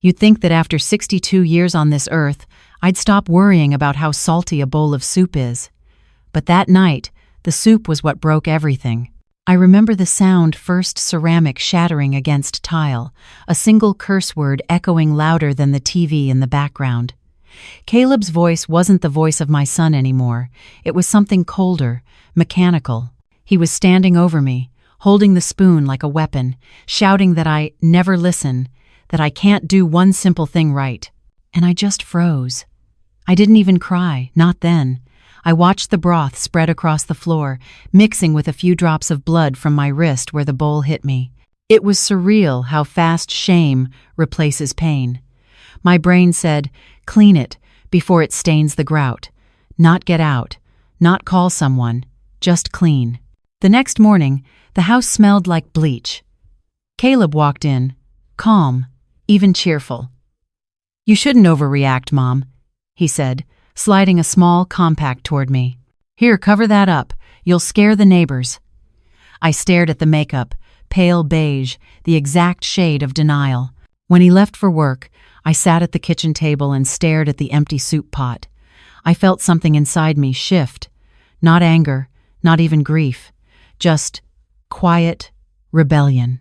You'd think that after 62 years on this earth, I'd stop worrying about how salty a bowl of soup is. But that night, the soup was what broke everything. I remember the sound first ceramic shattering against tile, a single curse word echoing louder than the TV in the background. Caleb's voice wasn't the voice of my son anymore. It was something colder, mechanical. He was standing over me, holding the spoon like a weapon, shouting that I never listen, that I can't do one simple thing right. And I just froze. I didn't even cry, not then. I watched the broth spread across the floor, mixing with a few drops of blood from my wrist where the bowl hit me. It was surreal how fast shame replaces pain. My brain said, clean it before it stains the grout. Not get out, not call someone, just clean. The next morning, the house smelled like bleach. Caleb walked in, calm, even cheerful. "You shouldn't overreact, Mom," he said, sliding a small compact toward me. "Here, cover that up. You'll scare the neighbors." I stared at the makeup, pale beige, the exact shade of denial. When he left for work, I sat at the kitchen table and stared at the empty soup pot. I felt something inside me shift. Not anger, not even grief. Just quiet rebellion.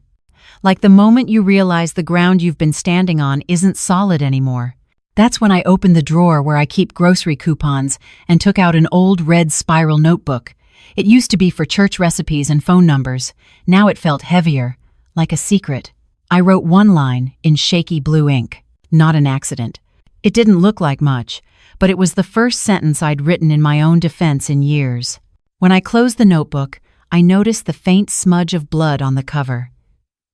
Like the moment you realize the ground you've been standing on isn't solid anymore. That's when I opened the drawer where I keep grocery coupons and took out an old red spiral notebook. It used to be for church recipes and phone numbers. Now it felt heavier, like a secret. I wrote one line in shaky blue ink. Not an accident. It didn't look like much, but it was the first sentence I'd written in my own defense in years. When I closed the notebook, I noticed the faint smudge of blood on the cover.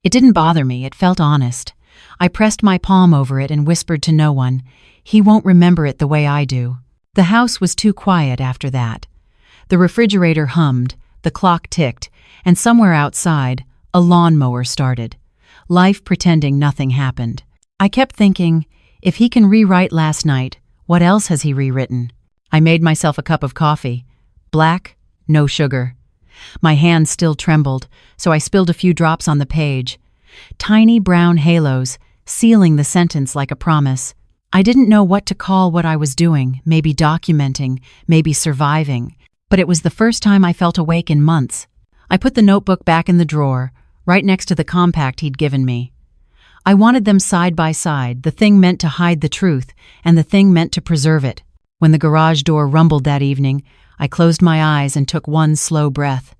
It didn't bother me, it felt honest. I pressed my palm over it and whispered to no one, "He won't remember it the way I do." The house was too quiet after that. The refrigerator hummed, the clock ticked, and somewhere outside, a lawnmower started. Life pretending nothing happened. I kept thinking, if he can rewrite last night, what else has he rewritten? I made myself a cup of coffee. Black, no sugar. My hand still trembled, so I spilled a few drops on the page. Tiny brown halos, sealing the sentence like a promise. I didn't know what to call what I was doing, maybe documenting, maybe surviving. But it was the first time I felt awake in months. I put the notebook back in the drawer, right next to the compact he'd given me. I wanted them side by side, the thing meant to hide the truth, and the thing meant to preserve it. When the garage door rumbled that evening, I closed my eyes and took one slow breath.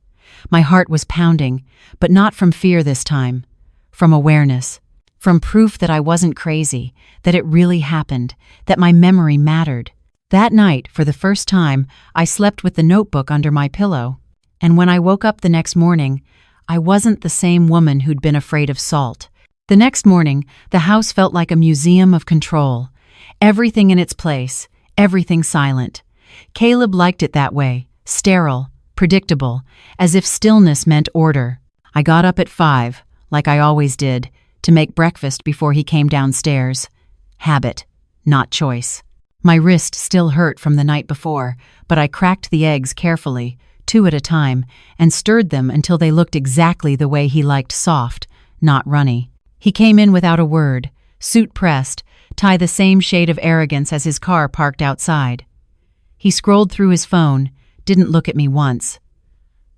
My heart was pounding, but not from fear this time. From awareness. From proof that I wasn't crazy, that it really happened, that my memory mattered. That night, for the first time, I slept with the notebook under my pillow. And when I woke up the next morning, I wasn't the same woman who'd been afraid of salt. The next morning, the house felt like a museum of control. Everything in its place, everything silent. Caleb liked it that way, sterile, predictable, as if stillness meant order. I got up at 5, like I always did, to make breakfast before he came downstairs. Habit, not choice. My wrist still hurt from the night before, but I cracked the eggs carefully, 2 at a time, and stirred them until they looked exactly the way he liked, soft, not runny. He came in without a word, suit pressed, tie the same shade of arrogance as his car parked outside. He scrolled through his phone, didn't look at me once.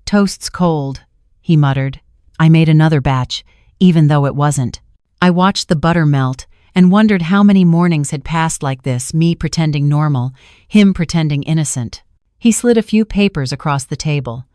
"Toast's cold," he muttered. I made another batch, even though it wasn't. I watched the butter melt and wondered how many mornings had passed like this, me pretending normal, him pretending innocent. He slid a few papers across the table.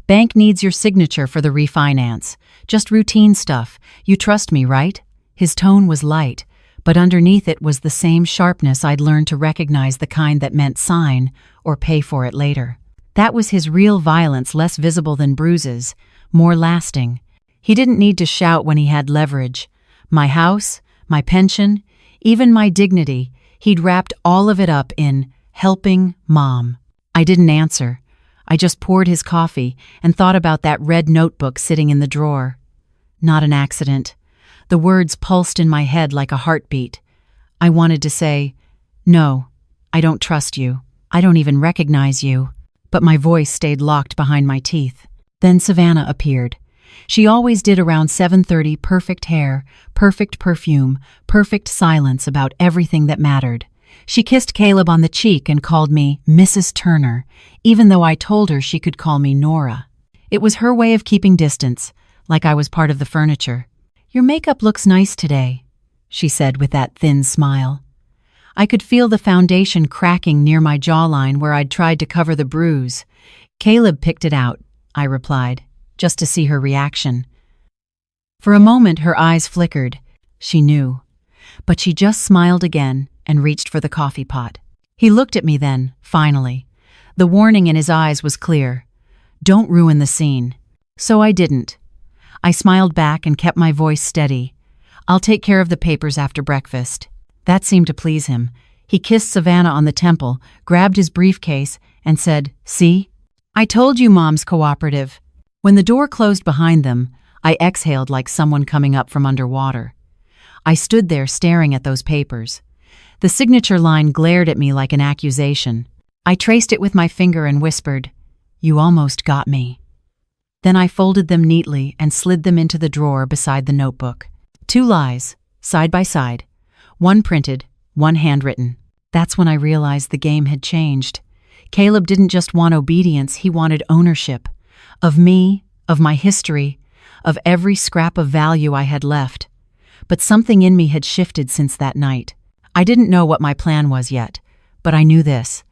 "Bank needs your signature for the refinance. Just routine stuff. You trust me, right?" His tone was light, but underneath it was the same sharpness I'd learned to recognize, the kind that meant sign or pay for it later. That was his real violence, less visible than bruises, more lasting. He didn't need to shout when he had leverage. My house, my pension, even my dignity, he'd wrapped all of it up in helping Mom. I didn't answer. I just poured his coffee and thought about that red notebook sitting in the drawer. Not an accident. The words pulsed in my head like a heartbeat. I wanted to say, "No, I don't trust you. I don't even recognize you." But my voice stayed locked behind my teeth. Then Savannah appeared. She always did around 7:30, perfect hair, perfect perfume, perfect silence about everything that mattered. She kissed Caleb on the cheek and called me Mrs. Turner, even though I told her she could call me Nora. It was her way of keeping distance, like I was part of the furniture. "Your makeup looks nice today," she said with that thin smile. I could feel the foundation cracking near my jawline where I'd tried to cover the bruise. "Caleb picked it out," I replied, just to see her reaction. For a moment her eyes flickered. She knew. But she just smiled again and reached for the coffee pot. He looked at me then, finally. The warning in his eyes was clear. "Don't ruin the scene." So I didn't. I smiled back and kept my voice steady. "I'll take care of the papers after breakfast." That seemed to please him. He kissed Savannah on the temple, grabbed his briefcase, and said, "See? I told you Mom's cooperative." When the door closed behind them, I exhaled like someone coming up from underwater. I stood there staring at those papers. The signature line glared at me like an accusation. I traced it with my finger and whispered, "You almost got me." Then I folded them neatly and slid them into the drawer beside the notebook. 2 lies, side by side. One printed, one handwritten. That's when I realized the game had changed. Caleb didn't just want obedience, he wanted ownership. Of me, of my history, of every scrap of value I had left. But something in me had shifted since that night. I didn't know what my plan was yet, but I knew this.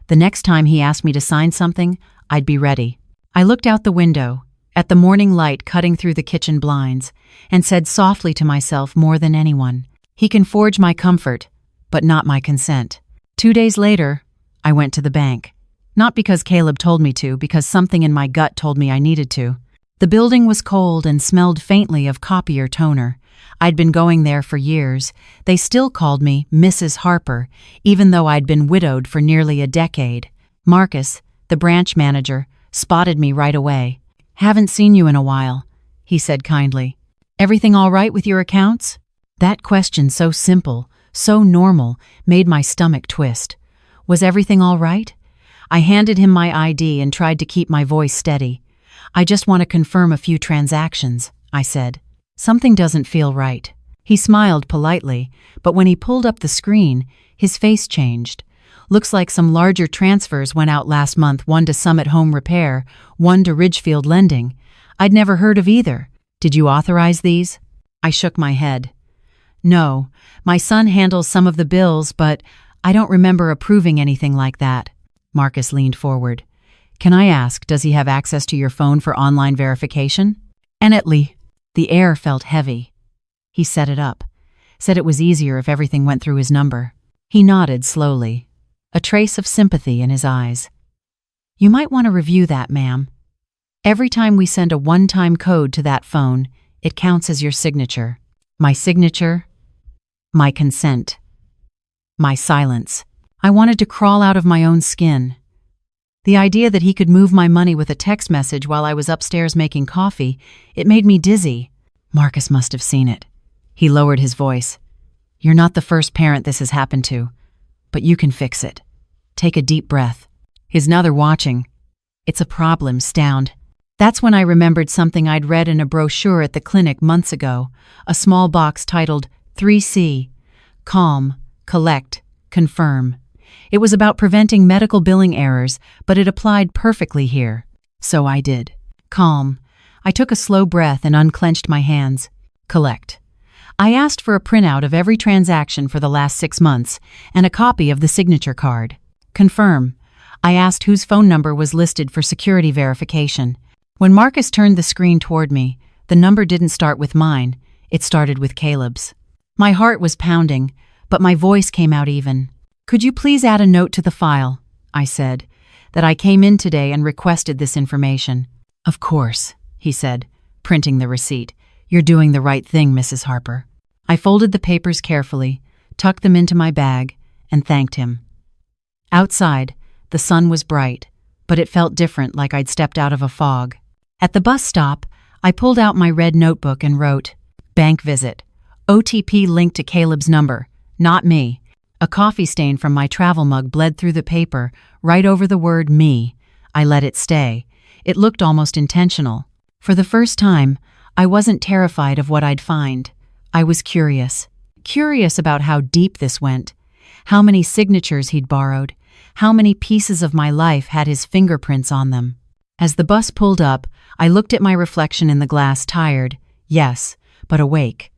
The next time he asked me to sign something, I'd be ready. I looked out the window, at the morning light cutting through the kitchen blinds, and said softly to myself more than anyone, "He can forge my comfort, but not my consent." 2 days later, I went to the bank. Not because Caleb told me to, because something in my gut told me I needed to. The building was cold and smelled faintly of copier toner. I'd been going there for years. They still called me Mrs. Harper, even though I'd been widowed for nearly a decade. Marcus, the branch manager, spotted me right away. "Haven't seen you in a while," he said kindly. "Everything all right with your accounts?" That question, so simple, so normal, made my stomach twist. Was everything all right? I handed him my ID and tried to keep my voice steady. "I just want to confirm a few transactions," I said. "Something doesn't feel right." He smiled politely, but when he pulled up the screen, his face changed. "Looks like some larger transfers went out last month, one to Summit Home Repair, one to Ridgefield Lending. I'd never heard of either. Did you authorize these?" I shook my head. "No, my son handles some of the bills, but I don't remember approving anything like that." Marcus leaned forward. "Can I ask, does he have access to your phone for online verification?" "Annetly." The air felt heavy. He set it up. Said it was easier if everything went through his number. He nodded slowly, a trace of sympathy in his eyes. "You might want to review that, ma'am. Every time we send a one-time code to that phone, it counts as your signature." My signature, my consent, my silence. I wanted to crawl out of my own skin. The idea that he could move my money with a text message while I was upstairs making coffee, it made me dizzy. Marcus must have seen it. He lowered his voice. "You're not the first parent this has happened to, but you can fix it. Take a deep breath." He's now they're watching. "It's a problem, Stound." That's when I remembered something I'd read in a brochure at the clinic months ago, a small box titled 3C, Calm, Collect, Confirm. It was about preventing medical billing errors, but it applied perfectly here. So I did. Calm. I took a slow breath and unclenched my hands. Collect. I asked for a printout of every transaction for the last 6 months and a copy of the signature card. Confirm. I asked whose phone number was listed for security verification. When Marcus turned the screen toward me, the number didn't start with mine, it started with Caleb's. My heart was pounding, but my voice came out even. "Could you please add a note to the file," I said, "that I came in today and requested this information?" "Of course," he said, printing the receipt. "You're doing the right thing, Mrs. Harper." I folded the papers carefully, tucked them into my bag, and thanked him. Outside, the sun was bright, but it felt different, like I'd stepped out of a fog. At the bus stop, I pulled out my red notebook and wrote, "Bank visit. OTP linked to Caleb's number, not me." A coffee stain from my travel mug bled through the paper, right over the word me. I let it stay. It looked almost intentional. For the first time, I wasn't terrified of what I'd find. I was curious. Curious about how deep this went, how many signatures he'd borrowed, how many pieces of my life had his fingerprints on them. As the bus pulled up, I looked at my reflection in the glass, tired, yes, but awake.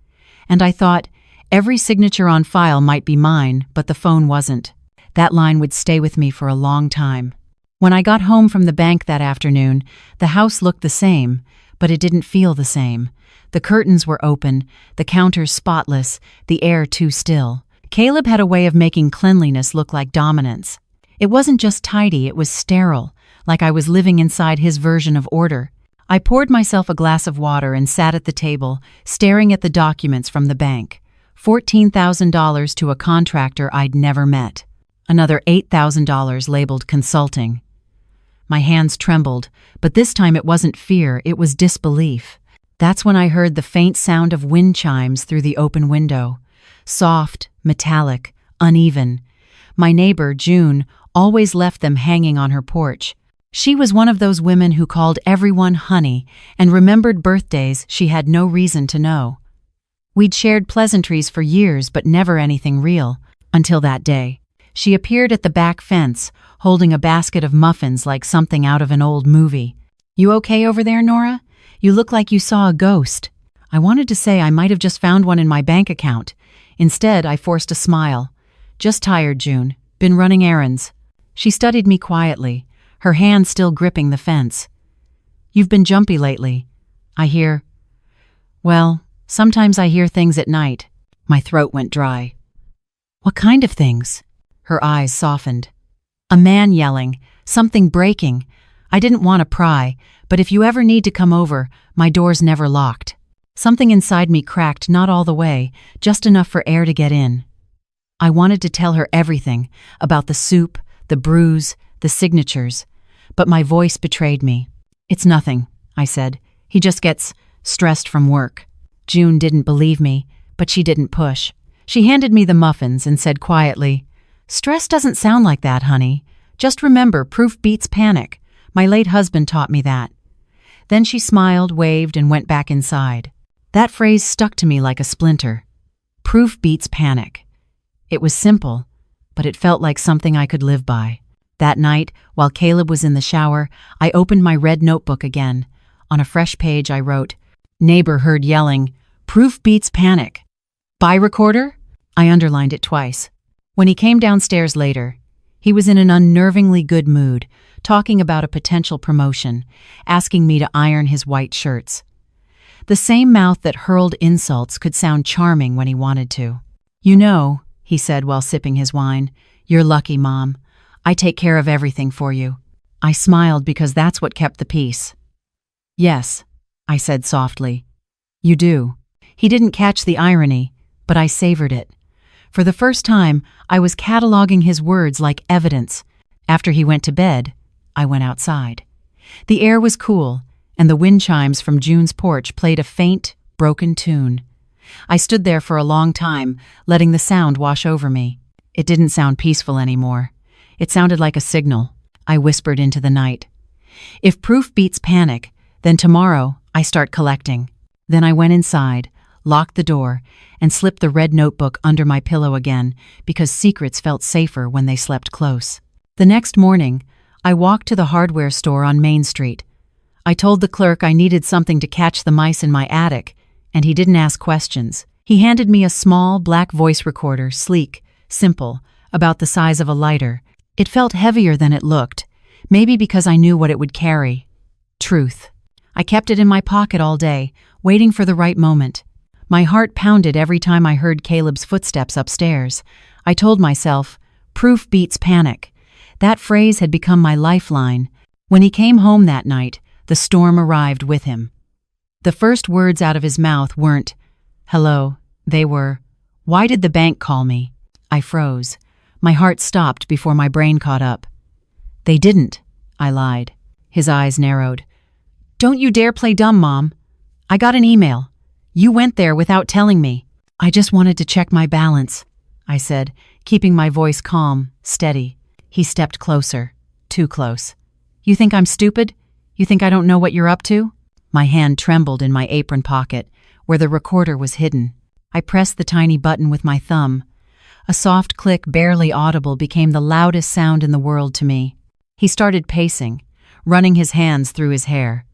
And I thought, every signature on file might be mine, but the phone wasn't. That line would stay with me for a long time. When I got home from the bank that afternoon, the house looked the same, but it didn't feel the same. The curtains were open, the counters spotless, the air too still. Caleb had a way of making cleanliness look like dominance. It wasn't just tidy, it was sterile, like I was living inside his version of order. I poured myself a glass of water and sat at the table, staring at the documents from the bank. $14,000 to a contractor I'd never met. Another $8,000 labeled consulting. My hands trembled, but this time it wasn't fear, it was disbelief. That's when I heard the faint sound of wind chimes through the open window. Soft, metallic, uneven. My neighbor, June, always left them hanging on her porch. She was one of those women who called everyone honey and remembered birthdays she had no reason to know. We'd shared pleasantries for years, but never anything real, until that day. She appeared at the back fence, holding a basket of muffins like something out of an old movie. "You okay over there, Nora? You look like you saw a ghost." I wanted to say I might have just found one in my bank account. Instead, I forced a smile. "Just tired, June. Been running errands." She studied me quietly, her hand still gripping the fence. "You've been jumpy lately. I hear..." "Well, sometimes I hear things at night." My throat went dry. "What kind of things?" Her eyes softened. "A man yelling, something breaking. I didn't want to pry, but if you ever need to come over, my door's never locked." Something inside me cracked, not all the way, just enough for air to get in. I wanted to tell her everything, about the soup, the bruise, the signatures, but my voice betrayed me. "It's nothing," I said. "He just gets stressed from work." June didn't believe me, but she didn't push. She handed me the muffins and said quietly, "Stress doesn't sound like that, honey. Just remember, proof beats panic. My late husband taught me that." Then she smiled, waved, and went back inside. That phrase stuck to me like a splinter. Proof beats panic. It was simple, but it felt like something I could live by. That night, while Caleb was in the shower, I opened my red notebook again. On a fresh page I wrote, "Neighbor heard yelling, proof beats panic. Buy recorder?" I underlined it twice. When he came downstairs later, he was in an unnervingly good mood, talking about a potential promotion, asking me to iron his white shirts. The same mouth that hurled insults could sound charming when he wanted to. "You know," he said while sipping his wine, "you're lucky, Mom. I take care of everything for you." I smiled because that's what kept the peace. "Yes," I said softly. "You do." He didn't catch the irony, but I savored it. For the first time, I was cataloging his words like evidence. After he went to bed, I went outside. The air was cool, and the wind chimes from June's porch played a faint, broken tune. I stood there for a long time, letting the sound wash over me. It didn't sound peaceful anymore. It sounded like a signal. I whispered into the night. If proof beats panic, then tomorrow I start collecting. Then I went inside, locked the door, and slipped the red notebook under my pillow again because secrets felt safer when they slept close. The next morning, I walked to the hardware store on Main Street. I told the clerk I needed something to catch the mice in my attic, and he didn't ask questions. He handed me a small black voice recorder, sleek, simple, about the size of a lighter. It felt heavier than it looked, maybe because I knew what it would carry. Truth. I kept it in my pocket all day, waiting for the right moment. My heart pounded every time I heard Caleb's footsteps upstairs. I told myself, proof beats panic. That phrase had become my lifeline. When he came home that night, the storm arrived with him. The first words out of his mouth weren't, "Hello." They were, "Why did the bank call me?" I froze. My heart stopped before my brain caught up. "They didn't," I lied. His eyes narrowed. "Don't you dare play dumb, Mom. I got an email. You went there without telling me." "I just wanted to check my balance," I said, keeping my voice calm, steady. He stepped closer. Too close. "You think I'm stupid? You think I don't know what you're up to?" My hand trembled in my apron pocket, where the recorder was hidden. I pressed the tiny button with my thumb. A soft click, barely audible, became the loudest sound in the world to me. He started pacing, running his hands through his hair.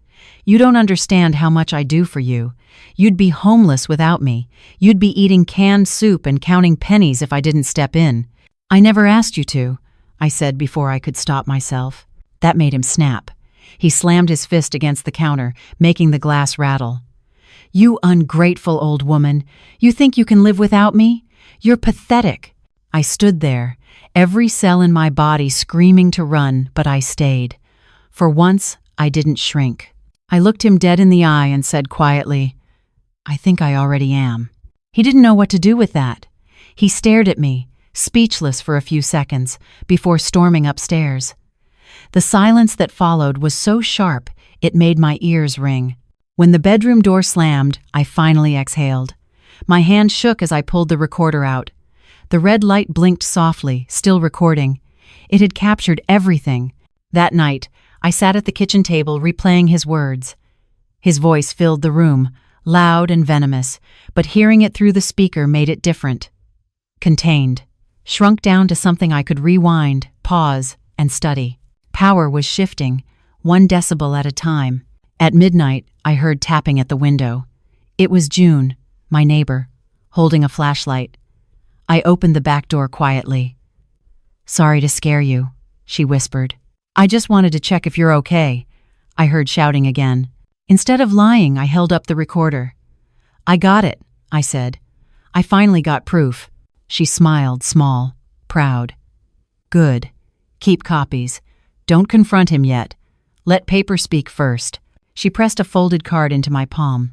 "You don't understand how much I do for you. You'd be homeless without me. You'd be eating canned soup and counting pennies if I didn't step in." "I never asked you to," I said before I could stop myself. That made him snap. He slammed his fist against the counter, making the glass rattle. "You ungrateful old woman. You think you can live without me? You're pathetic." I stood there, every cell in my body screaming to run, but I stayed. For once, I didn't shrink. I looked him dead in the eye and said quietly, "I think I already am." He didn't know what to do with that. He stared at me, speechless for a few seconds, before storming upstairs. The silence that followed was so sharp, it made my ears ring. When the bedroom door slammed, I finally exhaled. My hand shook as I pulled the recorder out. The red light blinked softly, still recording. It had captured everything. That night, I sat at the kitchen table replaying his words. His voice filled the room, loud and venomous, but hearing it through the speaker made it different. Contained, shrunk down to something I could rewind, pause, and study. Power was shifting, 1 decibel at a time. At midnight, I heard tapping at the window. It was June, my neighbor, holding a flashlight. I opened the back door quietly. "Sorry to scare you," she whispered. "I just wanted to check if you're okay," I heard shouting again. Instead of lying, I held up the recorder. "I got it," I said. "I finally got proof." She smiled, small, proud. "Good. Keep copies. Don't confront him yet. Let paper speak first." She pressed a folded card into my palm.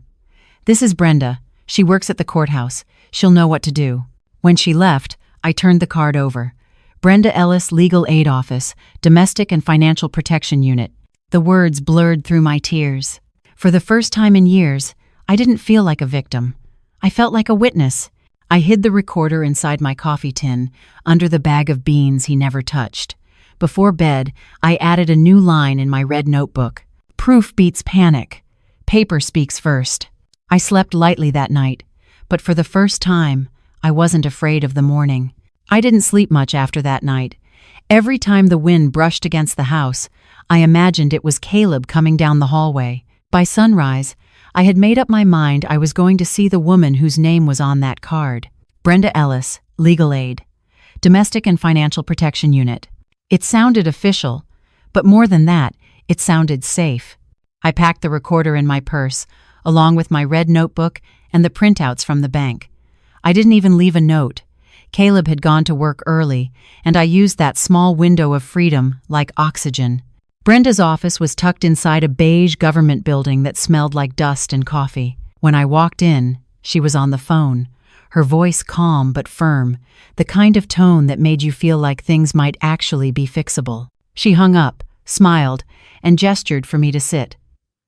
"This is Brenda. She works at the courthouse. She'll know what to do." When she left, I turned the card over. Brenda Ellis, Legal Aid Office, Domestic and Financial Protection Unit. The words blurred through my tears. For the first time in years, I didn't feel like a victim. I felt like a witness. I hid the recorder inside my coffee tin, under the bag of beans he never touched. Before bed, I added a new line in my red notebook. "Proof beats panic. Paper speaks first." I slept lightly that night, but for the first time, I wasn't afraid of the morning. I didn't sleep much after that night. Every time the wind brushed against the house, I imagined it was Caleb coming down the hallway. By sunrise, I had made up my mind I was going to see the woman whose name was on that card. Brenda Ellis, Legal Aid, Domestic and Financial Protection Unit. It sounded official, but more than that, it sounded safe. I packed the recorder in my purse, along with my red notebook and the printouts from the bank. I didn't even leave a note. Caleb had gone to work early, and I used that small window of freedom like oxygen. Brenda's office was tucked inside a beige government building that smelled like dust and coffee. When I walked in, she was on the phone, her voice calm but firm, the kind of tone that made you feel like things might actually be fixable. She hung up, smiled, and gestured for me to sit.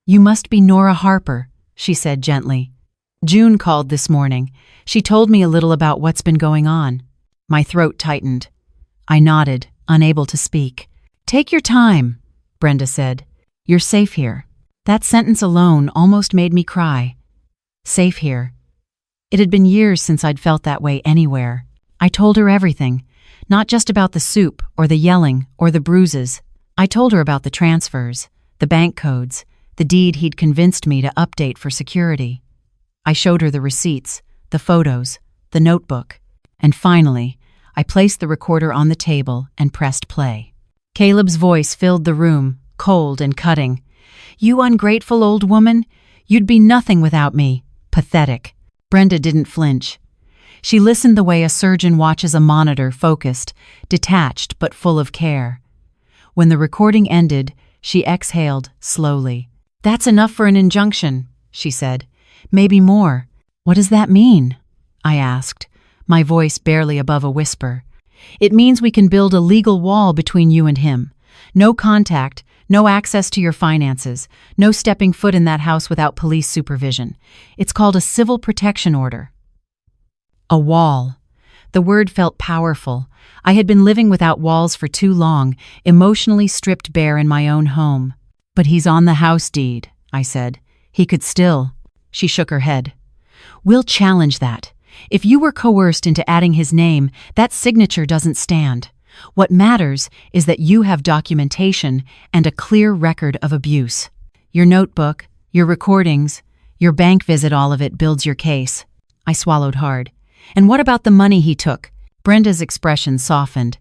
"You must be Nora Harper," she said gently. "June called this morning. She told me a little about what's been going on." My throat tightened. I nodded, unable to speak. "Take your time," Brenda said. "You're safe here." That sentence alone almost made me cry. Safe here. It had been years since I'd felt that way anywhere. I told her everything, not just about the soup or the yelling or the bruises. I told her about the transfers, the bank codes, the deed he'd convinced me to update for security. I showed her the receipts, the photos, the notebook, and finally, I placed the recorder on the table and pressed play. Caleb's voice filled the room, cold and cutting. "You ungrateful old woman, you'd be nothing without me. Pathetic." Brenda didn't flinch. She listened the way a surgeon watches a monitor, focused, detached but full of care. When the recording ended, she exhaled slowly. "That's enough for an injunction," she said. "Maybe more." "What does that mean?" I asked, my voice barely above a whisper. "It means we can build a legal wall between you and him. No contact, no access to your finances, no stepping foot in that house without police supervision. It's called a civil protection order." A wall. The word felt powerful. I had been living without walls for too long, emotionally stripped bare in my own home. "But he's on the house deed," I said. He could still. She shook her head. We'll challenge that. If you were coerced into adding his name, that signature doesn't stand. What matters is that you have documentation and a clear record of abuse. Your notebook, your recordings, your bank visit, all of it builds your case. I swallowed hard. And what about the money he took? Brenda's expression softened.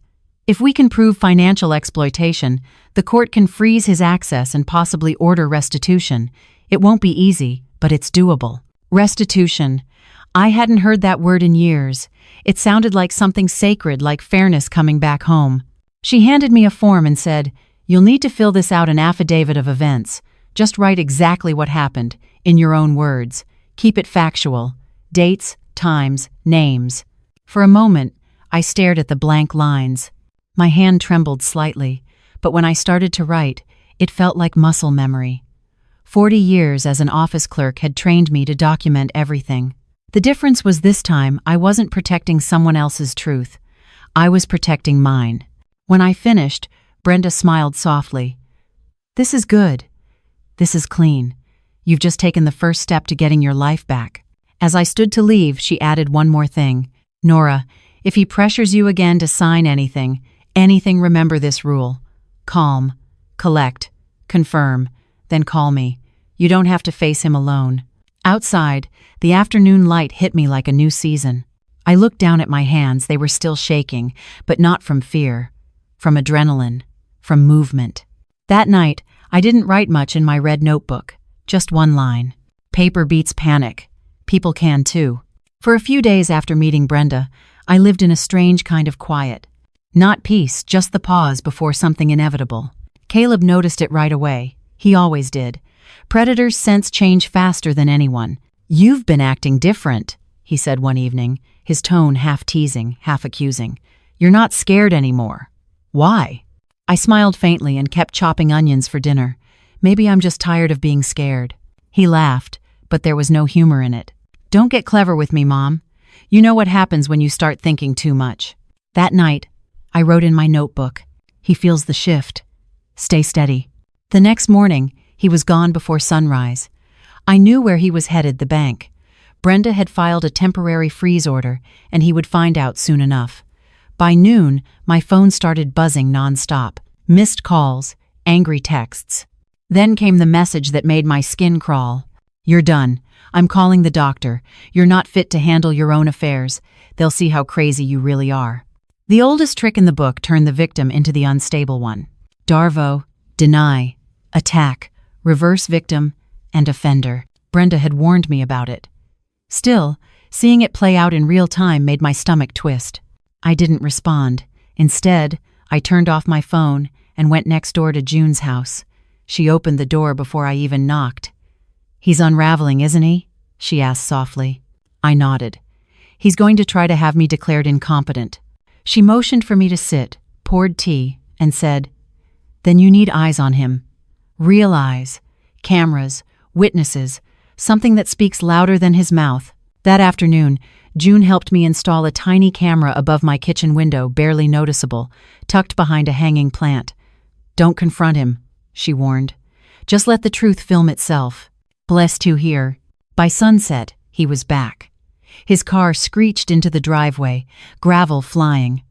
If we can prove financial exploitation, the court can freeze his access and possibly order restitution. It won't be easy, but it's doable. Restitution. I hadn't heard that word in years. It sounded like something sacred, like fairness coming back home. She handed me a form and said, "You'll need to fill this out, an affidavit of events. Just write exactly what happened, in your own words. Keep it factual. Dates, times, names." For a moment, I stared at the blank lines. My hand trembled slightly, but when I started to write, it felt like muscle memory. 40 years as an office clerk had trained me to document everything. The difference was this time I wasn't protecting someone else's truth. I was protecting mine. When I finished, Brenda smiled softly. "This is good. This is clean. You've just taken the first step to getting your life back." As I stood to leave, she added one more thing. "Nora, if he pressures you again to sign anything, remember this rule. Calm, collect, confirm, then call me. You don't have to face him alone." Outside, the afternoon light hit me like a new season. I looked down at my hands. They were still shaking, but not from fear, from adrenaline, from movement. That night, I didn't write much in my red notebook, just one line. Paper beats panic. People can too. For a few days after meeting Brenda, I lived in a strange kind of quiet. Not peace, just the pause before something inevitable. Caleb noticed it right away. He always did. Predators sense change faster than anyone. "You've been acting different," he said one evening, his tone half teasing, half accusing. "You're not scared anymore. Why?" I smiled faintly and kept chopping onions for dinner. "Maybe I'm just tired of being scared." He laughed, but there was no humor in it. "Don't get clever with me, Mom. You know what happens when you start thinking too much." That night, I wrote in my notebook, "He feels the shift. Stay steady." The next morning, he was gone before sunrise. I knew where he was headed, the bank. Brenda had filed a temporary freeze order, and he would find out soon enough. By noon, my phone started buzzing nonstop. Missed calls, angry texts. Then came the message that made my skin crawl. "You're done. I'm calling the doctor. You're not fit to handle your own affairs. They'll see how crazy you really are." The oldest trick in the book turned the victim into the unstable one. Darvo, deny, attack, reverse victim, and offender. Brenda had warned me about it. Still, seeing it play out in real time made my stomach twist. I didn't respond. Instead, I turned off my phone and went next door to June's house. She opened the door before I even knocked. "He's unraveling, isn't he?" she asked softly. I nodded. "He's going to try to have me declared incompetent." She motioned for me to sit, poured tea, and said, "Then you need eyes on him. Real eyes. Cameras, witnesses, something that speaks louder than his mouth." That afternoon, June helped me install a tiny camera above my kitchen window, barely noticeable, tucked behind a hanging plant. "Don't confront him," she warned. "Just let the truth film itself." Blessed to hear. By sunset, he was back. His car screeched into the driveway, gravel flying.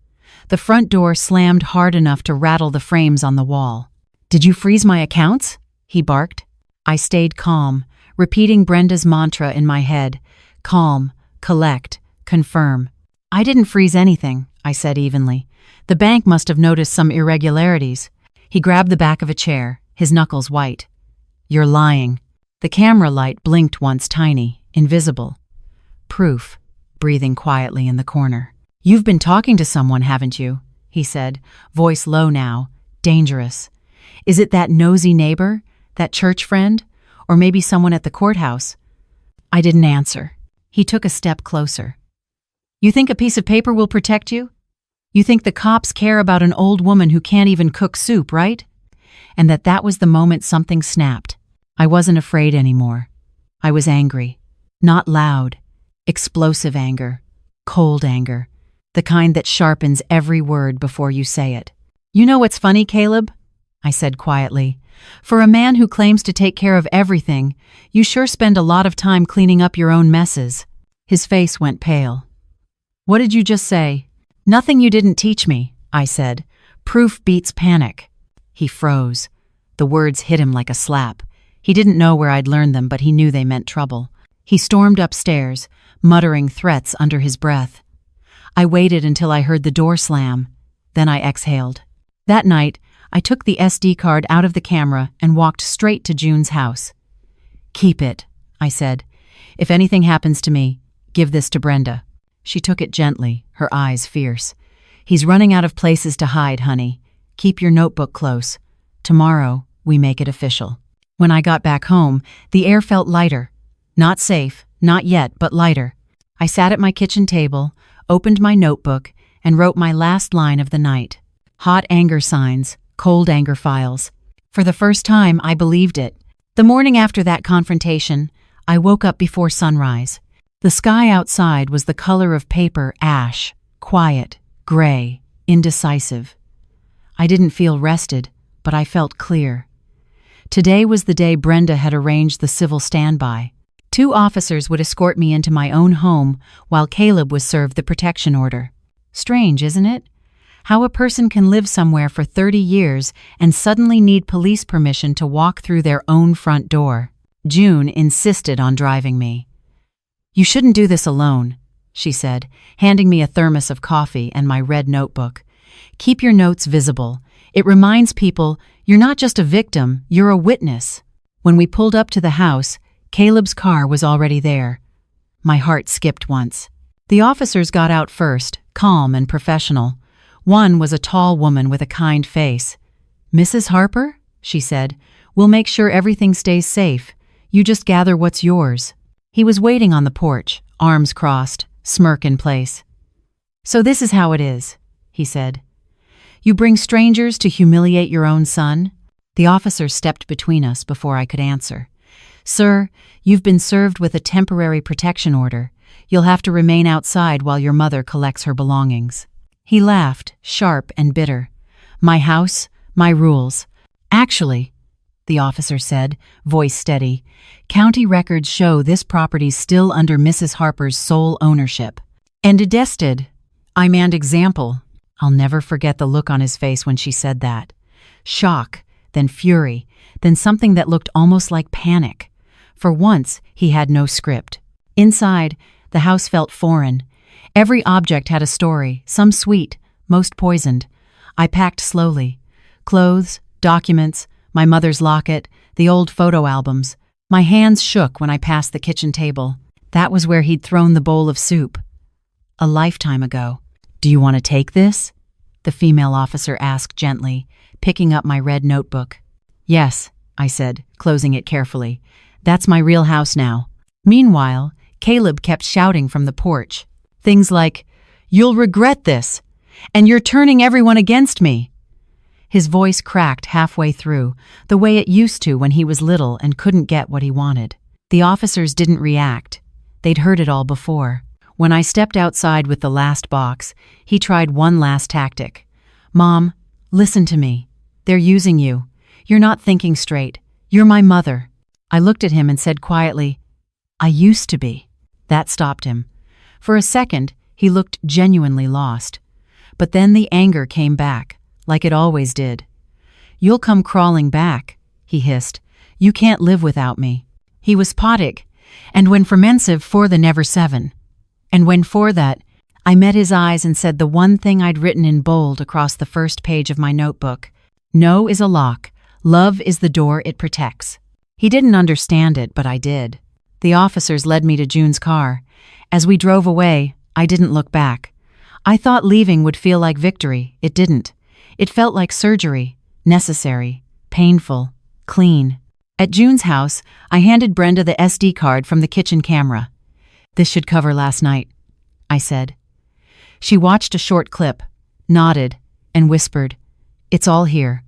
The front door slammed hard enough to rattle the frames on the wall. "Did you freeze my accounts?" he barked. I stayed calm, repeating Brenda's mantra in my head. Calm, collect, confirm. "I didn't freeze anything," I said evenly. "The bank must have noticed some irregularities." He grabbed the back of a chair, his knuckles white. "You're lying." The camera light blinked once, tiny, invisible. "Proof," breathing quietly in the corner. "You've been talking to someone, haven't you?" he said, voice low now, dangerous. "Is it that nosy neighbor, that church friend, or maybe someone at the courthouse?" I didn't answer. He took a step closer. "You think a piece of paper will protect you? You think the cops care about an old woman who can't even cook soup, right?" And that was the moment something snapped. I wasn't afraid anymore. I was angry. Not loud. Explosive anger. Cold anger. The kind that sharpens every word before you say it. "You know what's funny, Caleb?" I said quietly. For a man who claims to take care of everything, you sure spend a lot of time cleaning up your own messes. His face went pale. What did you just say? Nothing you didn't teach me, I said. Proof beats panic. He froze. The words hit him like a slap. He didn't know where I'd learned them, but he knew they meant trouble. He stormed upstairs, muttering threats under his breath. I waited until I heard the door slam. Then I exhaled. That night, I took the SD card out of the camera and walked straight to June's house. Keep it, I said. If anything happens to me, give this to Brenda. She took it gently, her eyes fierce. He's running out of places to hide, honey. Keep your notebook close. Tomorrow, we make it official. When I got back home, the air felt lighter. Not safe, not yet, but lighter. I sat at my kitchen table, opened my notebook, and wrote my last line of the night. Hot anger signs, cold anger files. For the first time, I believed it. The morning after that confrontation, I woke up before sunrise. The sky outside was the color of paper ash, quiet, gray, indecisive. I didn't feel rested, but I felt clear. Today was the day Brenda had arranged the civil standby. 2 officers would escort me into my own home while Caleb was served the protection order. Strange, isn't it? How a person can live somewhere for 30 years and suddenly need police permission to walk through their own front door. June insisted on driving me. You shouldn't do this alone, she said, handing me a thermos of coffee and my red notebook. Keep your notes visible. It reminds people you're not just a victim, you're a witness. When we pulled up to the house, Caleb's car was already there. My heart skipped once. The officers got out first, calm and professional. One was a tall woman with a kind face. Mrs. Harper, she said, we'll make sure everything stays safe. You just gather what's yours. He was waiting on the porch, arms crossed, smirk in place. So this is how it is, he said. You bring strangers to humiliate your own son? The officer stepped between us before I could answer. Sir, you've been served with a temporary protection order. You'll have to remain outside while your mother collects her belongings. He laughed, sharp and bitter. My house, my rules. Actually, the officer said, voice steady, county records show this property's still under Mrs. Harper's sole ownership. And attested. I'm an example. I'll never forget the look on his face when she said that. Shock, then fury, then something that looked almost like panic. For once, he had no script. Inside, the house felt foreign. Every object had a story, some sweet, most poisoned. I packed slowly. Clothes, documents, my mother's locket, the old photo albums. My hands shook when I passed the kitchen table. That was where he'd thrown the bowl of soup. A lifetime ago. Do you want to take this? The female officer asked gently, picking up my red notebook. Yes, I said, closing it carefully. That's my real house now. Meanwhile, Caleb kept shouting from the porch. Things like, "You'll regret this," and "You're turning everyone against me." His voice cracked halfway through, the way it used to when he was little and couldn't get what he wanted. The officers didn't react. They'd heard it all before. When I stepped outside with the last box, he tried one last tactic. Mom, listen to me. They're using you. You're not thinking straight. You're my mother. I looked at him and said quietly, I used to be. That stopped him. For a second, he looked genuinely lost. But then the anger came back, like it always did. You'll come crawling back, he hissed. You can't live without me. He was potic, and when fermensive for the never seven. And when for that, I met his eyes and said the one thing I'd written in bold across the first page of my notebook. No is a lock. Love is the door it protects. He didn't understand it, but I did. The officers led me to June's car. As we drove away, I didn't look back. I thought leaving would feel like victory. It didn't. It felt like surgery. Necessary. Painful. Clean. At June's house, I handed Brenda the SD card from the kitchen camera. This should cover last night, I said. She watched a short clip, nodded, and whispered, It's all here.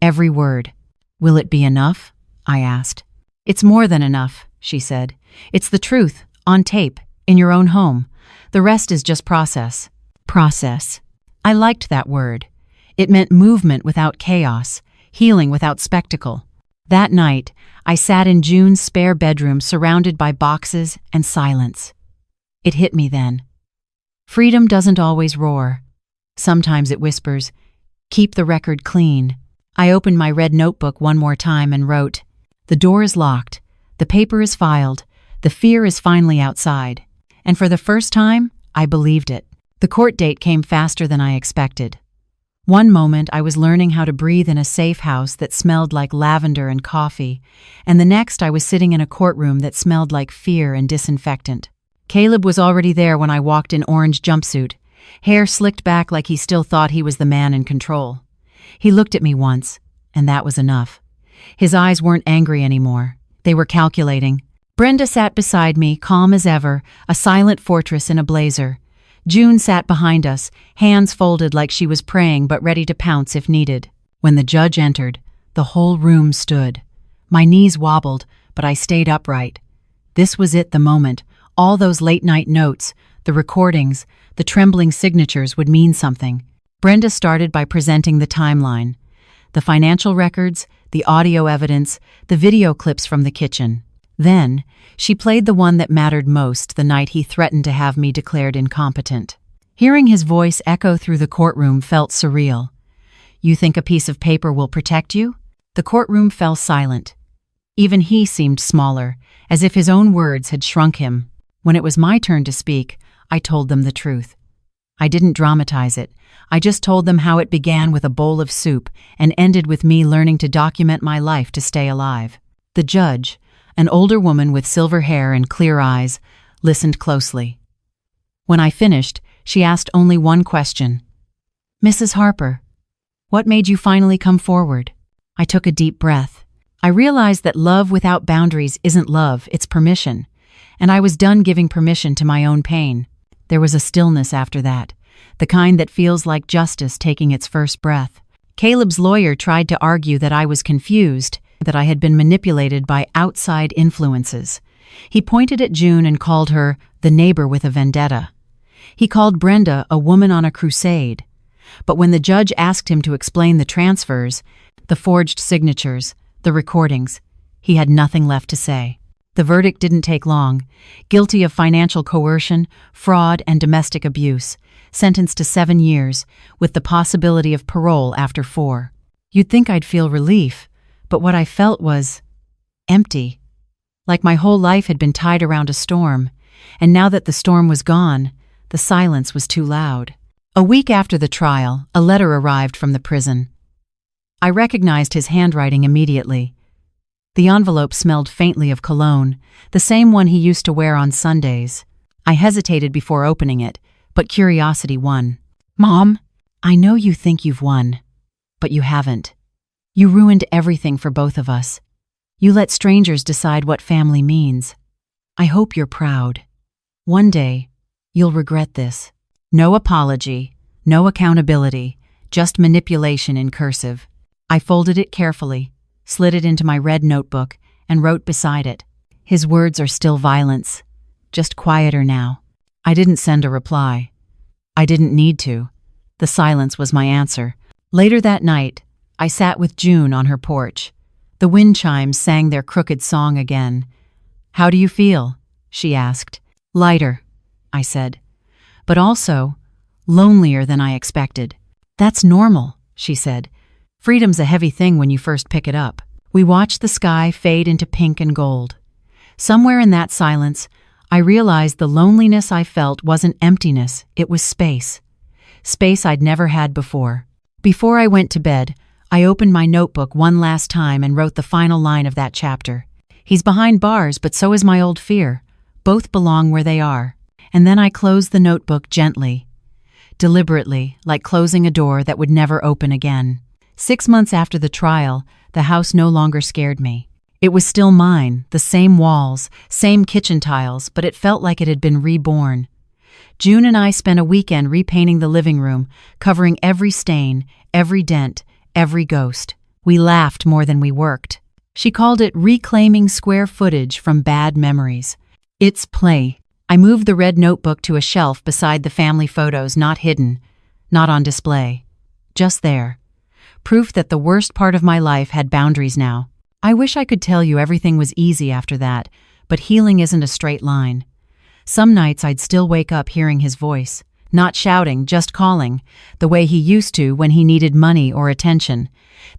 Every word. Will it be enough? I asked. It's more than enough, she said. It's the truth, on tape, in your own home. The rest is just process. Process. I liked that word. It meant movement without chaos, healing without spectacle. That night, I sat in June's spare bedroom surrounded by boxes and silence. It hit me then. Freedom doesn't always roar. Sometimes it whispers, "Keep the record clean." I opened my red notebook one more time and wrote, "The door is locked, the paper is filed, the fear is finally outside." And for the first time, I believed it. The court date came faster than I expected. One moment I was learning how to breathe in a safe house that smelled like lavender and coffee, and the next I was sitting in a courtroom that smelled like fear and disinfectant. Caleb was already there when I walked in orange jumpsuit, hair slicked back like he still thought he was the man in control. He looked at me once, and that was enough. His eyes weren't angry anymore. They were calculating. Brenda sat beside me, calm as ever, a silent fortress in a blazer. June sat behind us, hands folded like she was praying but ready to pounce if needed. When the judge entered, the whole room stood. My knees wobbled, but I stayed upright. This was it, the moment. All those late-night notes, the recordings, the trembling signatures would mean something. Brenda started by presenting the timeline. The financial records, the audio evidence, the video clips from the kitchen. Then, she played the one that mattered most, the night he threatened to have me declared incompetent. Hearing his voice echo through the courtroom felt surreal. "You think a piece of paper will protect you?" The courtroom fell silent. Even he seemed smaller, as if his own words had shrunk him. When it was my turn to speak, I told them the truth. I didn't dramatize it. I just told them how it began with a bowl of soup and ended with me learning to document my life to stay alive. The judge, an older woman with silver hair and clear eyes, listened closely. When I finished, she asked only one question. "Mrs. Harper, what made you finally come forward?" I took a deep breath. I realized that love without boundaries isn't love, it's permission. And I was done giving permission to my own pain. There was a stillness after that, the kind that feels like justice taking its first breath. Caleb's lawyer tried to argue that I was confused, that I had been manipulated by outside influences. He pointed at June and called her the neighbor with a vendetta. He called Brenda a woman on a crusade. But when the judge asked him to explain the transfers, the forged signatures, the recordings, he had nothing left to say. The verdict didn't take long. Guilty of financial coercion, fraud, and domestic abuse, sentenced to 7 years, with the possibility of parole after 4. You'd think I'd feel relief, but what I felt was empty. Like my whole life had been tied around a storm, and now that the storm was gone, the silence was too loud. A week after the trial, a letter arrived from the prison. I recognized his handwriting immediately. The envelope smelled faintly of cologne, the same one he used to wear on Sundays. I hesitated before opening it, but curiosity won. "Mom, I know you think you've won, but you haven't. You ruined everything for both of us. You let strangers decide what family means. I hope you're proud. One day, you'll regret this." No apology, no accountability, just manipulation in cursive. I folded it carefully, slid it into my red notebook, and wrote beside it, "His words are still violence, just quieter now." I didn't send a reply. I didn't need to. The silence was my answer. Later that night, I sat with June on her porch. The wind chimes sang their crooked song again. "How do you feel?" she asked. "Lighter," I said, "but also lonelier than I expected." "That's normal," she said. "Freedom's a heavy thing when you first pick it up." We watched the sky fade into pink and gold. Somewhere in that silence, I realized the loneliness I felt wasn't emptiness, it was space. Space I'd never had before. Before I went to bed, I opened my notebook one last time and wrote the final line of that chapter. "He's behind bars, but so is my old fear. Both belong where they are." And then I closed the notebook gently, deliberately, like closing a door that would never open again. 6 months after the trial, the house no longer scared me. It was still mine, the same walls, same kitchen tiles, but it felt like it had been reborn. June and I spent a weekend repainting the living room, covering every stain, every dent, every ghost. We laughed more than we worked. She called it reclaiming square footage from bad memories. It's play. I moved the red notebook to a shelf beside the family photos, not hidden, not on display. Just there. proof that the worst part of my life had boundaries now. I wish I could tell you everything was easy after that, but healing isn't a straight line. Some nights I'd still wake up hearing his voice, not shouting, just calling, the way he used to when he needed money or attention.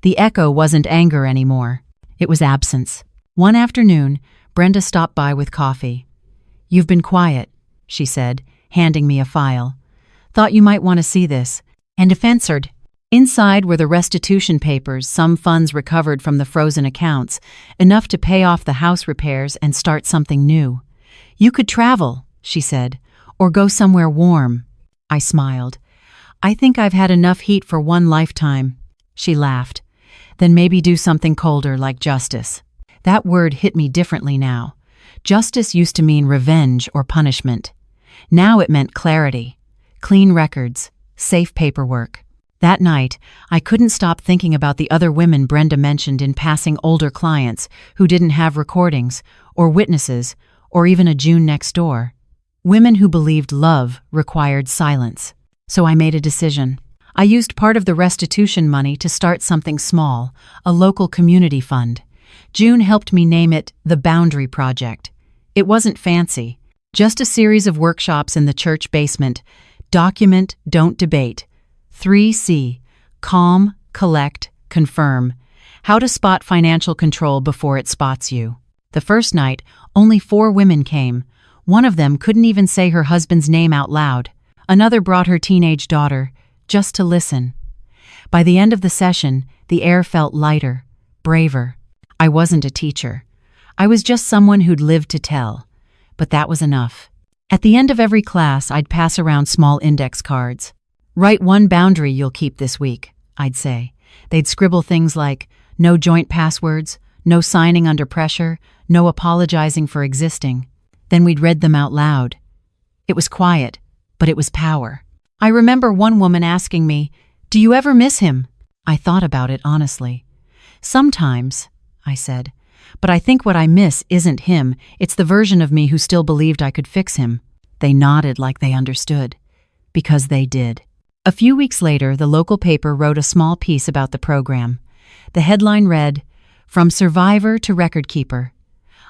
The echo wasn't anger anymore. It was absence. One afternoon, Brenda stopped by with coffee. "You've been quiet," she said, handing me a file. "Thought you might want to see this." And answered. Inside were the restitution papers, some funds recovered from the frozen accounts, enough to pay off the house repairs and start something new. "You could travel," she said, "or go somewhere warm." I smiled. "I think I've had enough heat for one lifetime." She laughed. "Then maybe do something colder like justice." That word hit me differently now. Justice used to mean revenge or punishment. Now it meant clarity, clean records, safe paperwork. That night, I couldn't stop thinking about the other women Brenda mentioned in passing, older clients who didn't have recordings, or witnesses, or even a June next door. Women who believed love required silence. So I made a decision. I used part of the restitution money to start something small, a local community fund. June helped me name it the Boundary Project. It wasn't fancy, just a series of workshops in the church basement. Document, don't debate. 3C, calm, collect, confirm. How to spot financial control before it spots you. The first night, only 4 women came. One of them couldn't even say her husband's name out loud. Another brought her teenage daughter, just to listen. By the end of the session, the air felt lighter, braver. I wasn't a teacher. I was just someone who'd lived to tell. But that was enough. At the end of every class, I'd pass around small index cards. "Write one boundary you'll keep this week," I'd say. They'd scribble things like, no joint passwords, no signing under pressure, no apologizing for existing. Then we'd read them out loud. It was quiet, but it was power. I remember one woman asking me, "Do you ever miss him?" I thought about it honestly. "Sometimes," I said, "but I think what I miss isn't him, it's the version of me who still believed I could fix him." They nodded like they understood. Because they did. A few weeks later, the local paper wrote a small piece about the program. The headline read, "From Survivor to Record Keeper."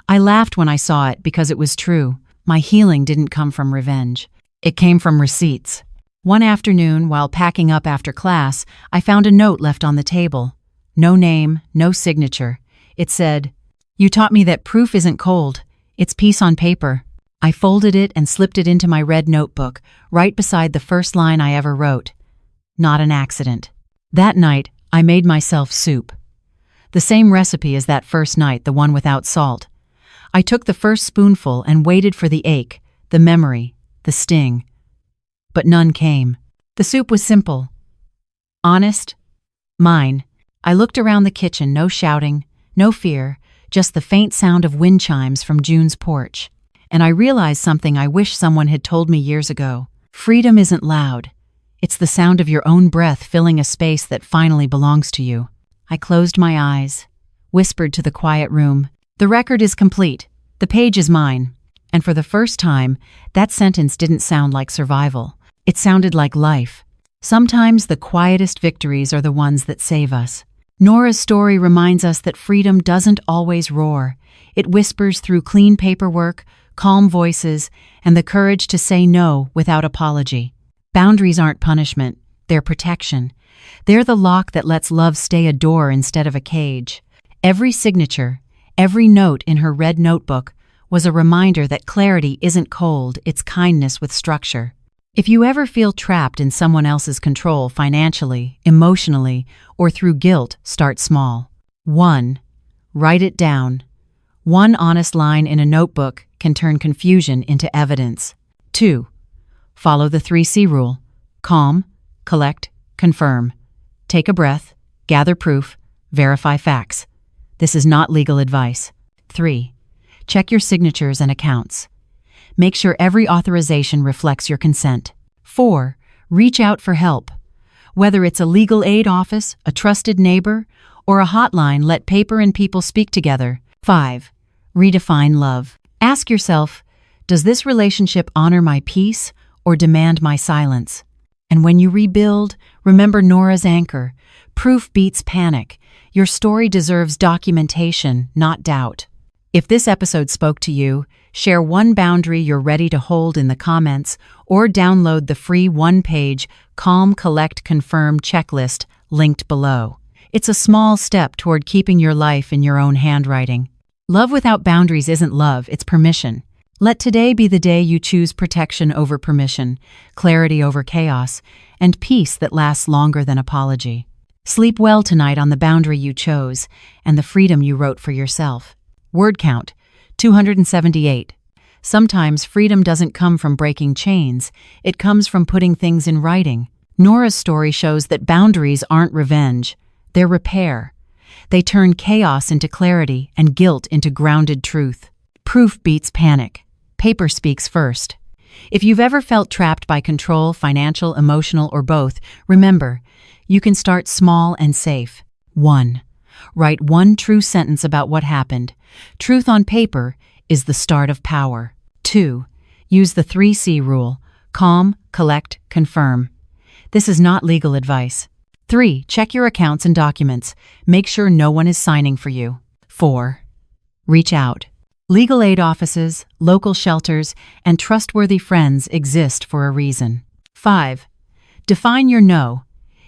I laughed when I saw it because it was true. My healing didn't come from revenge. It came from receipts. One afternoon, while packing up after class, I found a note left on the table. No name, no signature. It said, "You taught me that proof isn't cold. It's peace on paper." I folded it and slipped it into my red notebook, right beside the first line I ever wrote. Not an accident. That night, I made myself soup. The same recipe as that first night, the one without salt. I took the first spoonful and waited for the ache, the memory, the sting. But none came. The soup was simple. Honest. Mine. I looked around the kitchen, no shouting, no fear, just the faint sound of wind chimes from June's porch. And I realized something I wish someone had told me years ago. Freedom isn't loud. It's the sound of your own breath filling a space that finally belongs to you. I closed my eyes, whispered to the quiet room, "The record is complete. The page is mine." And for the first time, that sentence didn't sound like survival. It sounded like life. Sometimes the quietest victories are the ones that save us. Nora's story reminds us that freedom doesn't always roar. It whispers through clean paperwork, calm voices, and the courage to say no without apology. Boundaries aren't punishment, they're protection. They're the lock that lets love stay a door instead of a cage. Every signature, every note in her red notebook was a reminder that clarity isn't cold, it's kindness with structure. If you ever feel trapped in someone else's control financially, emotionally, or through guilt, start small. 1. Write it down. One honest line in a notebook can turn confusion into evidence. 2. Follow the 3C rule. Calm, collect, confirm. Take a breath, gather proof, verify facts. This is not legal advice. 3. Check your signatures and accounts. Make sure every authorization reflects your consent. 4. Reach out for help. Whether it's a legal aid office, a trusted neighbor, or a hotline, let paper and people speak together. 5. Redefine love. Ask yourself, does this relationship honor my peace or demand my silence? And when you rebuild, remember Nora's anchor. Proof beats panic. Your story deserves documentation, not doubt. If this episode spoke to you, share one boundary you're ready to hold in the comments or download the free one-page Calm, Collect, Confirm checklist linked below. It's a small step toward keeping your life in your own handwriting. Love without boundaries isn't love, it's permission. Let today be the day you choose protection over permission, clarity over chaos, and peace that lasts longer than apology. Sleep well tonight on the boundary you chose and the freedom you wrote for yourself. Word count, 278. Sometimes freedom doesn't come from breaking chains, it comes from putting things in writing. Nora's story shows that boundaries aren't revenge, they're repair. They turn chaos into clarity and guilt into grounded truth. Proof beats panic. Paper speaks first. If you've ever felt trapped by control, financial, emotional, or both, remember, you can start small and safe. 1. Write one true sentence about what happened. Truth on paper is the start of power. 2. Use the 3C rule. Calm, collect, confirm. This is not legal advice. 3. Check your accounts and documents. Make sure no one is signing for you. 4. Reach out. Legal aid offices, local shelters, and trustworthy friends exist for a reason. 5. Define your no.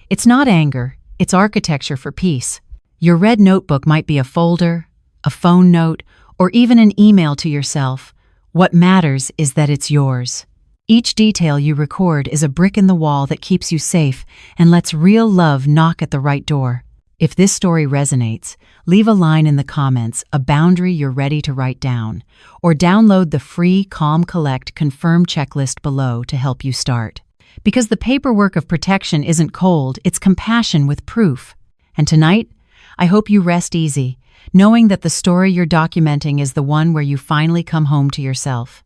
It's not anger, it's architecture for peace. Your red notebook might be a folder, a phone note, or even an email to yourself. What matters is that it's yours. Each detail you record is a brick in the wall that keeps you safe and lets real love knock at the right door. If this story resonates, leave a line in the comments, a boundary you're ready to write down, or download the free Calm, Collect, Confirm checklist below to help you start. Because the paperwork of protection isn't cold, it's compassion with proof. And tonight, I hope you rest easy, knowing that the story you're documenting is the one where you finally come home to yourself.